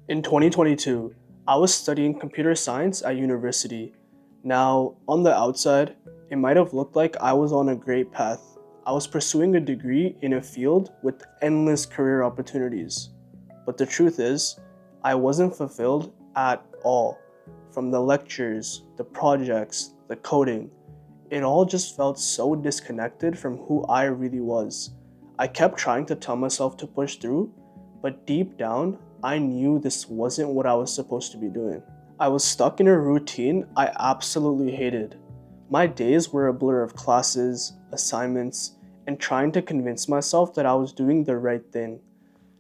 In 2022, I was studying computer science at university. Now, on the outside, it might have looked like I was on a great path. I was pursuing a degree in a field with endless career opportunities. But the truth is, I wasn't fulfilled at all. From the lectures, the projects, the coding, it all just felt so disconnected from who I really was. I kept trying to tell myself to push through, but deep down, I knew this wasn't what I was supposed to be doing. I was stuck in a routine I absolutely hated. My days were a blur of classes, assignments, and trying to convince myself that I was doing the right thing.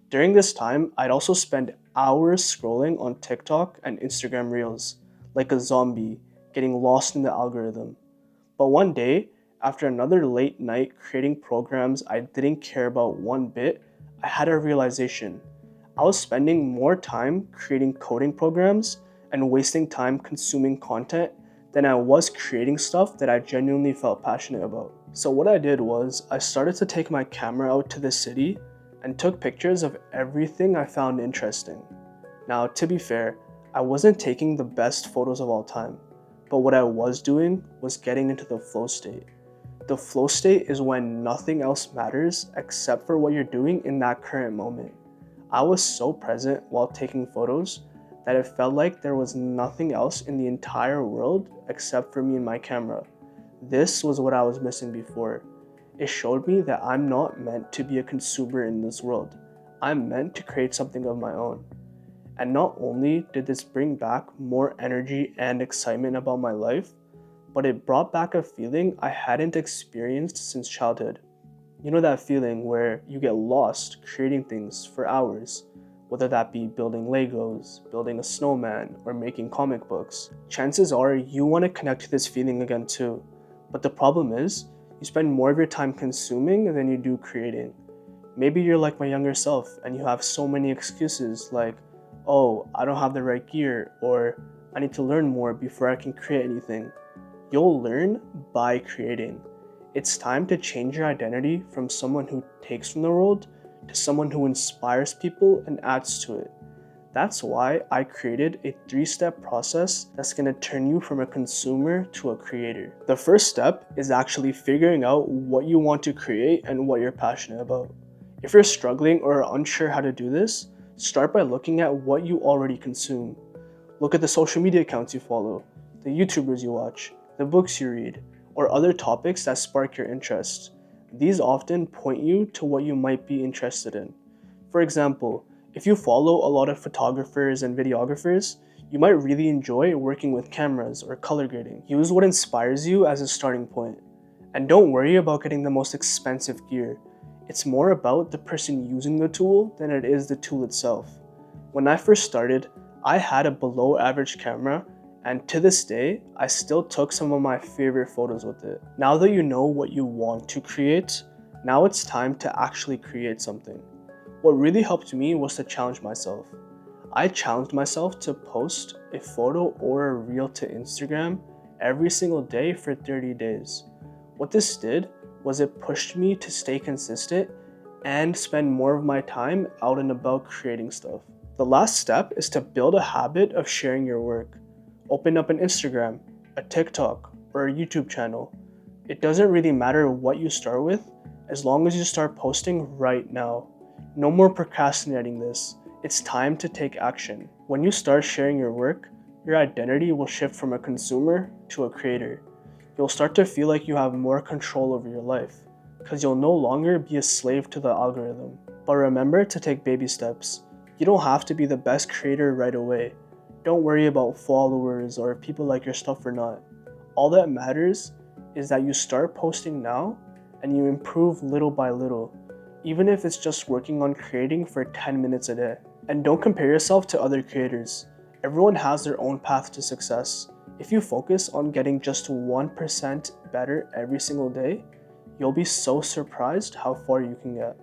During this time, I'd also spend hours scrolling on TikTok and Instagram Reels, like a zombie, getting lost in the algorithm. But one day, after another late night creating programs I didn't care about one bit, I had a realization. I was spending more time creating coding programs and wasting time consuming content than I was creating stuff that I genuinely felt passionate about. So what I did was I started to take my camera out to the city and took pictures of everything I found interesting. Now, to be fair, I wasn't taking the best photos of all time, but what I was doing was getting into the flow state. The flow state is when nothing else matters except for what you're doing in that current moment. I was so present while taking photos that it felt like there was nothing else in the entire world except for me and my camera. This was what I was missing before. It showed me that I'm not meant to be a consumer in this world. I'm meant to create something of my own. And not only did this bring back more energy and excitement about my life, but it brought back a feeling I hadn't experienced since childhood. You know that feeling where you get lost creating things for hours, whether that be building Legos, building a snowman, or making comic books. Chances are you want to connect to this feeling again too, but the problem is, you spend more of your time consuming than you do creating. Maybe you're like my younger self and you have so many excuses like, oh, I don't have the right gear, or I need to learn more before I can create anything. You'll learn by creating. It's time to change your identity from someone who takes from the world to someone who inspires people and adds to it. That's why I created a 3-step process that's going to turn you from a consumer to a creator. The first step is actually figuring out what you want to create and what you're passionate about. If you're struggling or are unsure how to do this, start by looking at what you already consume. Look at the social media accounts you follow, the YouTubers you watch, the books you read, or other topics that spark your interest. These often point you to what you might be interested in. For example, if you follow a lot of photographers and videographers, you might really enjoy working with cameras or color grading. Use what inspires you as a starting point. And don't worry about getting the most expensive gear. It's more about the person using the tool than it is the tool itself. When I first started, I had a below average camera, and to this day, I still took some of my favorite photos with it. Now that you know what you want to create, now it's time to actually create something. What really helped me was to challenge myself. I challenged myself to post a photo or a reel to Instagram every single day for 30 days. What this did was it pushed me to stay consistent and spend more of my time out and about creating stuff. The last step is to build a habit of sharing your work. Open up an Instagram, a TikTok, or a YouTube channel. It doesn't really matter what you start with, as long as you start posting right now. No more procrastinating this. It's time to take action. When you start sharing your work, your identity will shift from a consumer to a creator. You'll start to feel like you have more control over your life, because you'll no longer be a slave to the algorithm. But remember to take baby steps. You don't have to be the best creator right away. Don't worry about followers or if people like your stuff or not. All that matters is that you start posting now and you improve little by little, even if it's just working on creating for 10 minutes a day. And don't compare yourself to other creators. Everyone has their own path to success. If you focus on getting just 1% better every single day, you'll be so surprised how far you can get.